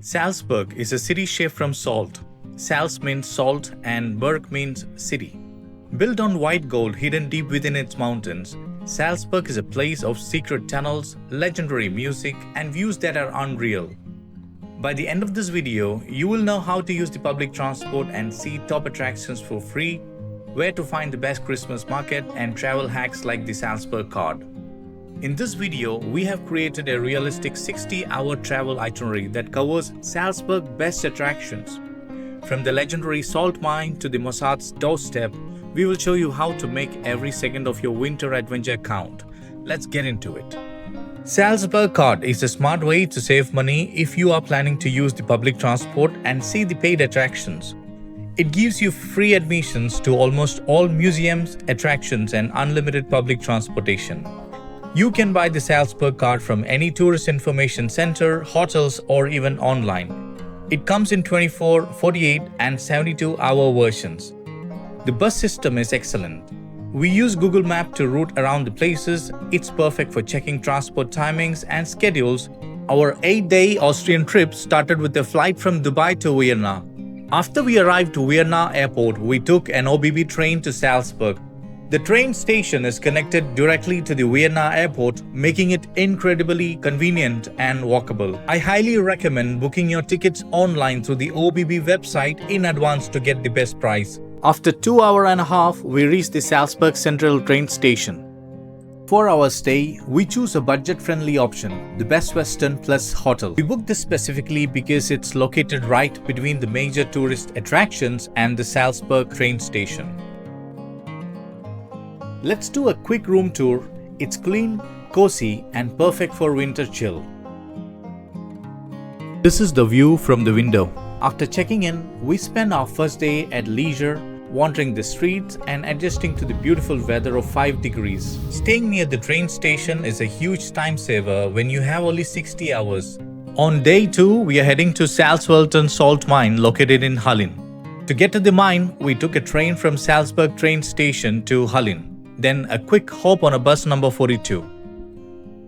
Salzburg is a city shaped from salt. Salz means salt and Burg means city. Built on white gold hidden deep within its mountains, Salzburg is a place of secret tunnels, legendary music, and views that are unreal. By the end of this video, you will know how to use the public transport and see top attractions for free, where to find the best Christmas market, and travel hacks like the Salzburg Card. In this video, we have created a realistic 60-hour travel itinerary that covers Salzburg's best attractions. From the legendary salt mine to the Mozart's doorstep, we will show you how to make every second of your winter adventure count. Let's get into it. Salzburg Card is a smart way to save money if you are planning to use the public transport and see the paid attractions. It gives you free admissions to almost all museums, attractions, and unlimited public transportation. You can buy the Salzburg Card from any tourist information center, hotels, or even online. It comes in 24, 48, and 72-hour versions. The bus system is excellent. We use Google Maps to route around the places. It's perfect for checking transport timings and schedules. Our 8-day Austrian trip started with a flight from Dubai to Vienna. After we arrived to Vienna airport, we took an OBB train to Salzburg. The train station is connected directly to the Vienna airport, making it incredibly convenient and walkable. I highly recommend booking your tickets online through the OBB website in advance to get the best price. After 2 hours and a half, we reached the Salzburg Central train station. For our stay, we choose a budget-friendly option, the Best Western Plus Hotel. We booked this specifically because it's located right between the major tourist attractions and the Salzburg train station. Let's do a quick room tour. It's clean, cozy, and perfect for winter chill. This is the view from the window. After checking in, we spent our first day at leisure, wandering the streets and adjusting to the beautiful weather of 5 degrees. Staying near the train station is a huge time saver when you have only 60 hours. On day 2, we are heading to Salzburg salt mine located in Hallstatt. To get to the mine, we took a train from Salzburg train station to Hallstatt. Then a quick hop on a bus number 42.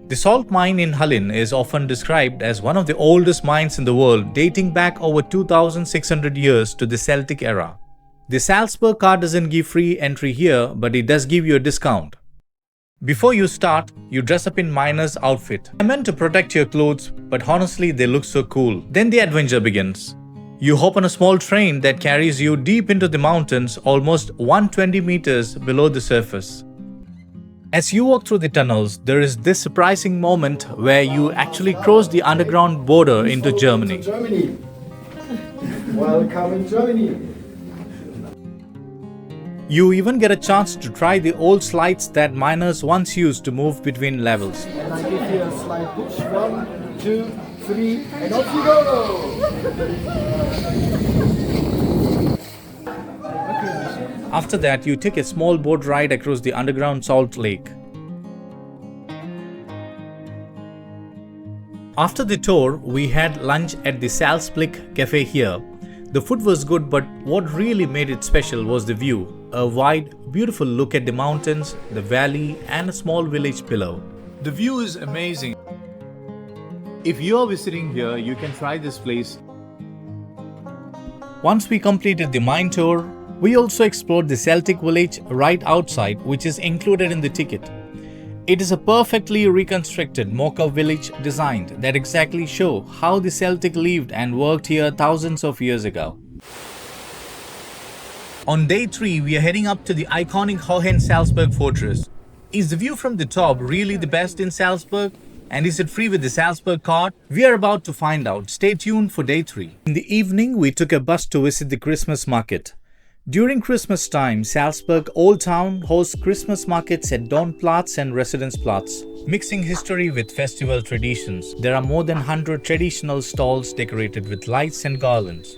The salt mine in Hallstatt is often described as one of the oldest mines in the world, dating back over 2,600 years to the Celtic era. The Salzburg Card doesn't give free entry here, but it does give you a discount. Before you start, you dress up in miner's outfit. I meant to protect your clothes, but honestly they look so cool. Then the adventure begins. You hop on a small train that carries you deep into the mountains, almost 120 meters below the surface. As you walk through the tunnels, there is this surprising moment where you actually cross the underground border into Germany. Welcome in Germany. You even get a chance to try the old slides that miners once used to move between levels. And I give you a slide push. 1, 2, 3, and off you go! After that, you take a small boat ride across the underground salt lake. After the tour, we had lunch at the Salzburg cafe here. The food was good, but what really made it special was the view. A wide, beautiful look at the mountains, the valley, and a small village below. The view is amazing. If you are visiting here, you can try this place. Once we completed the mine tour, we also explored the Celtic village right outside, which is included in the ticket. It is a perfectly reconstructed mock-up village designed that exactly show how the Celtic lived and worked here thousands of years ago. On day 3, we are heading up to the iconic Hohensalzburg Fortress. Is the view from the top really the best in Salzburg? And is it free with the Salzburg Card? We are about to find out. Stay tuned for day 3. In the evening, we took a bus to visit the Christmas market. During Christmas time, Salzburg Old Town hosts Christmas markets at DomQuartier and Residenzplatz, mixing history with festival traditions. There are more than 100 traditional stalls decorated with lights and garlands.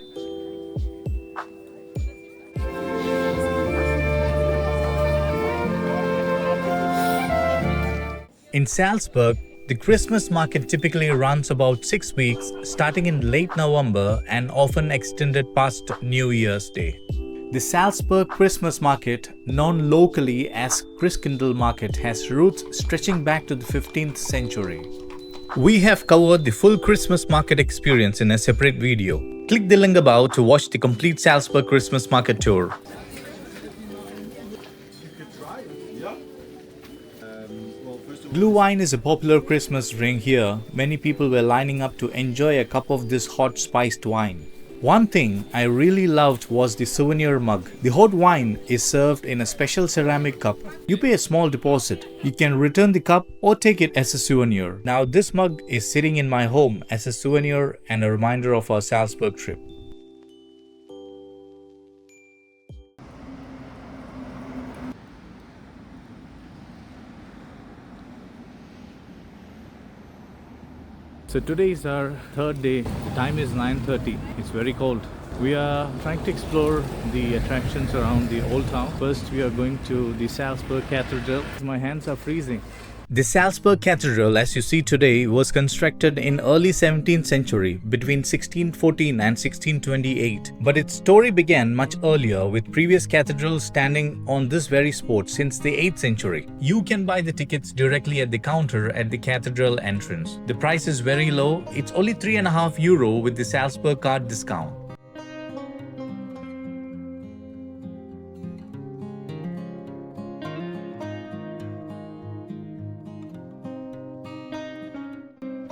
In Salzburg, the Christmas market typically runs about 6 weeks, starting in late November and often extended past New Year's Day. The Salzburg Christmas Market, known locally as Christkindl Market, has roots stretching back to the 15th century. We have covered the full Christmas market experience in a separate video. Click the link above to watch the complete Salzburg Christmas market tour. Glühwein is a popular Christmas drink here. Many people were lining up to enjoy a cup of this hot spiced wine. One thing I really loved was the souvenir mug. The hot wine is served in a special ceramic cup. You pay a small deposit. You can return the cup or take it as a souvenir. Now this mug is sitting in my home as a souvenir and a reminder of our Salzburg trip. So today is our third day. The time is 9:30. It's very cold. We are trying to explore the attractions around the old town. First we are going to the Salzburg Cathedral. My hands are freezing. The Salzburg Cathedral, as you see today, was constructed in early 17th century between 1614 and 1628. But its story began much earlier, with previous cathedrals standing on this very spot since the 8th century. You can buy the tickets directly at the counter at the cathedral entrance. The price is very low. It's only €3.50 with the Salzburg Card discount.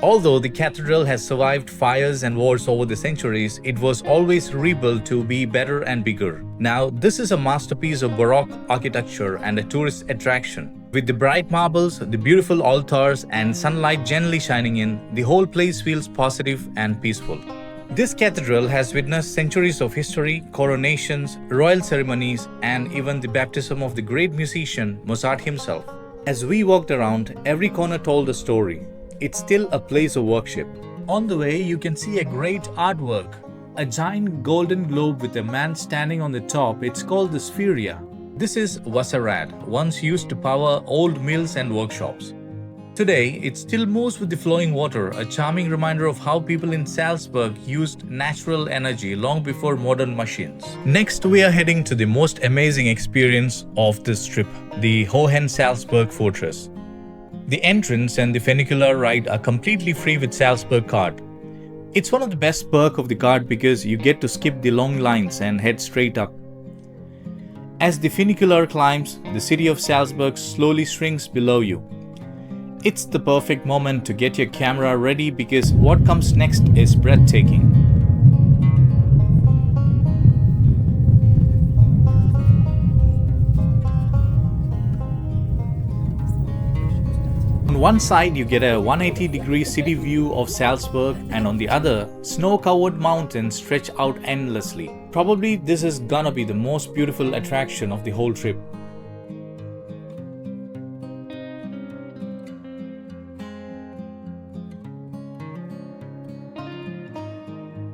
Although the cathedral has survived fires and wars over the centuries, it was always rebuilt to be better and bigger. Now, this is a masterpiece of Baroque architecture and a tourist attraction. With the bright marbles, the beautiful altars, and sunlight gently shining in, the whole place feels positive and peaceful. This cathedral has witnessed centuries of history, coronations, royal ceremonies, and even the baptism of the great musician Mozart himself. As we walked around, every corner told a story. It's still a place of worship. On the way, you can see a great artwork. A giant golden globe with a man standing on the top. It's called the Spheria. This is Wasserrad, once used to power old mills and workshops. Today, it still moves with the flowing water, a charming reminder of how people in Salzburg used natural energy long before modern machines. Next, we are heading to the most amazing experience of this trip, the Hohensalzburg Fortress. The entrance and the Funicular ride are completely free with Salzburg Card. It's one of the best perks of the card because you get to skip the long lines and head straight up. As the Funicular climbs, the city of Salzburg slowly shrinks below you. It's the perfect moment to get your camera ready because what comes next is breathtaking. On one side you get a 180-degree city view of Salzburg, and on the other, snow-covered mountains stretch out endlessly. Probably this is gonna be the most beautiful attraction of the whole trip.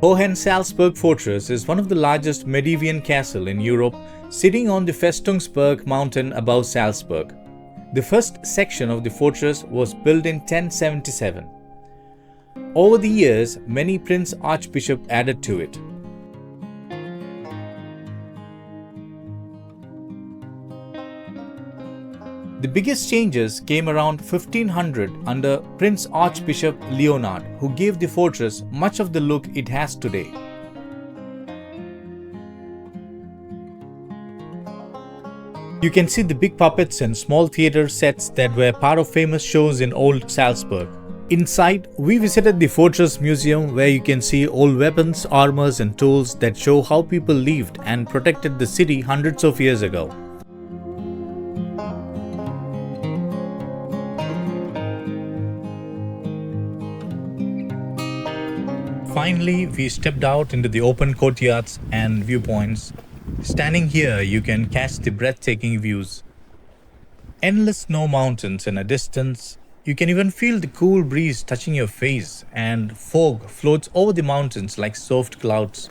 Hohensalzburg Fortress is one of the largest Medieval castles in Europe, sitting on the Festungsberg mountain above Salzburg. The first section of the fortress was built in 1077. Over the years, many prince archbishops added to it. The biggest changes came around 1500 under Prince Archbishop Leonard, who gave the fortress much of the look it has today. You can see the big puppets and small theater sets that were part of famous shows in old Salzburg. Inside, we visited the Fortress Museum, where you can see old weapons, armors and tools that show how people lived and protected the city hundreds of years ago. Finally, we stepped out into the open courtyards and viewpoints. Standing here, you can catch the breathtaking views. Endless snow mountains in a distance. You can even feel the cool breeze touching your face, and fog floats over the mountains like soft clouds.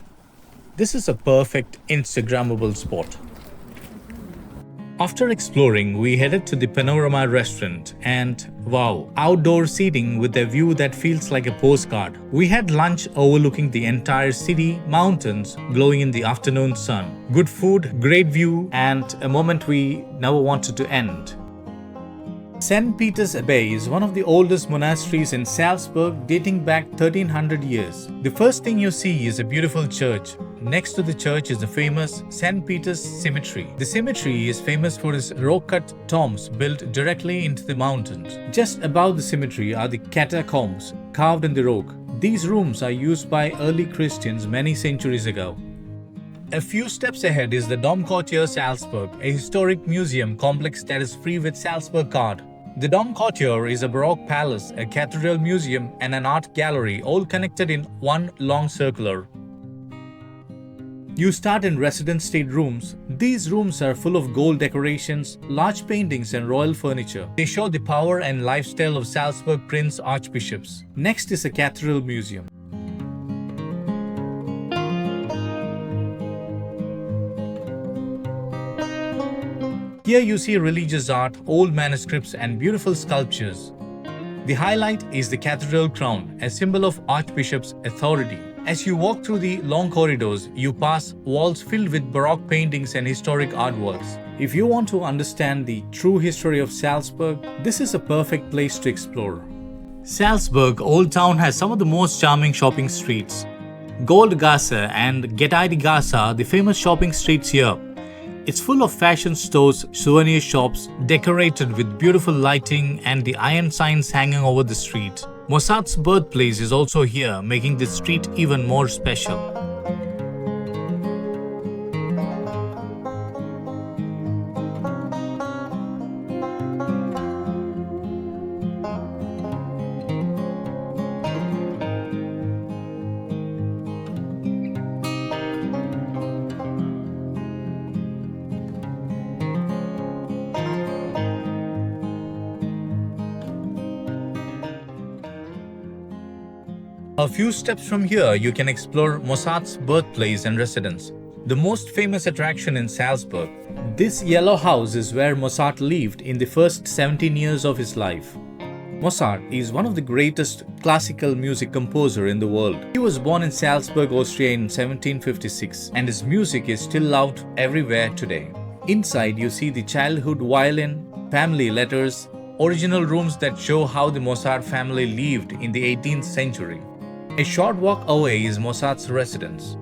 This is a perfect Instagrammable spot. After exploring, we headed to the Panorama restaurant and wow, outdoor seating with a view that feels like a postcard. We had lunch overlooking the entire city, mountains glowing in the afternoon sun. Good food, great view, and a moment we never wanted to end. St. Peter's Abbey is one of the oldest monasteries in Salzburg, dating back 1300 years. The first thing you see is a beautiful church. Next to the church is the famous St. Peter's Cemetery. The cemetery is famous for its rock-cut tombs built directly into the mountains. Just above the cemetery are the catacombs carved in the rock. These rooms are used by early Christians many centuries ago. A few steps ahead is the DomQuartier Salzburg, a historic museum complex that is free with Salzburg Card. The DomQuartier is a Baroque palace, a cathedral museum, and an art gallery, all connected in one long circular. You start in residence state rooms. These rooms are full of gold decorations, large paintings, and royal furniture. They show the power and lifestyle of Salzburg prince archbishops. Next is a cathedral museum. Here you see religious art, old manuscripts, and beautiful sculptures. The highlight is the cathedral crown, a symbol of archbishop's authority. As you walk through the long corridors, you pass walls filled with Baroque paintings and historic artworks. If you want to understand the true history of Salzburg, this is a perfect place to explore. Salzburg Old Town has some of the most charming shopping streets. Goldgasse and Getreidegasse are the famous shopping streets here. It's full of fashion stores, souvenir shops, decorated with beautiful lighting and the iron signs hanging over the street. Mozart's birthplace is also here, making the street even more special. A few steps from here, you can explore Mozart's birthplace and residence, the most famous attraction in Salzburg. This yellow house is where Mozart lived in the first 17 years of his life. Mozart is one of the greatest classical music composers in the world. He was born in Salzburg, Austria in 1756, and his music is still loved everywhere today. Inside, you see the childhood violin, family letters, original rooms that show how the Mozart family lived in the 18th century. A short walk away is Mozart's residence.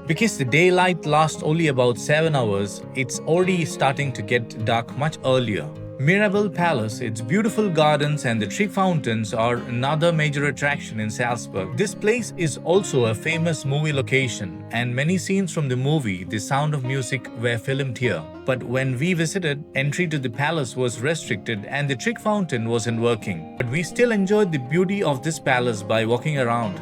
Because the daylight lasts only about 7 hours, it's already starting to get dark much earlier. Mirabell Palace, its beautiful gardens and the tree fountains are another major attraction in Salzburg. This place is also a famous movie location, and many scenes from the movie The Sound of Music were filmed here. But when we visited, entry to the palace was restricted and the trick fountain wasn't working. But we still enjoyed the beauty of this palace by walking around.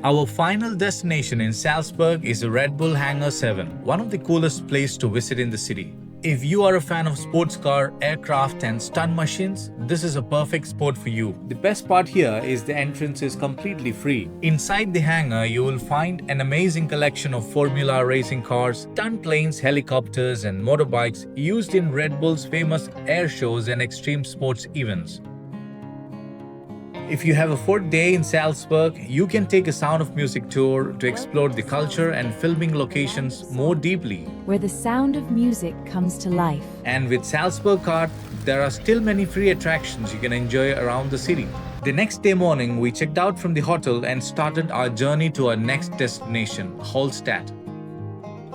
Our final destination in Salzburg is the Red Bull Hangar 7, one of the coolest places to visit in the city. If you are a fan of sports car, aircraft and stunt machines, this is a perfect spot for you. The best part here is the entrance is completely free. Inside the hangar, you will find an amazing collection of Formula racing cars, stunt planes, helicopters and motorbikes used in Red Bull's famous air shows and extreme sports events. If you have a 4th day in Salzburg, you can take a Sound of Music tour to explore the culture and filming locations more deeply. Where the sound of music comes to life. And with Salzburg Card, there are still many free attractions you can enjoy around the city. The next day morning, we checked out from the hotel and started our journey to our next destination, Hallstatt.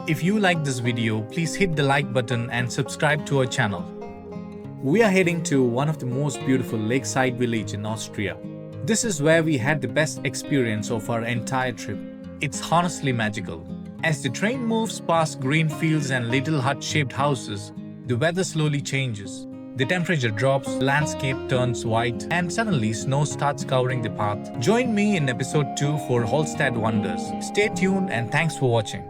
If you like this video, please hit the like button and subscribe to our channel. We are heading to one of the most beautiful lakeside village in Austria. This is where we had the best experience of our entire trip. It's honestly magical. As the train moves past green fields and little hut-shaped houses, the weather slowly changes. The temperature drops, the landscape turns white, and suddenly snow starts covering the path. Join me in episode 2 for Hallstatt Wonders. Stay tuned and thanks for watching.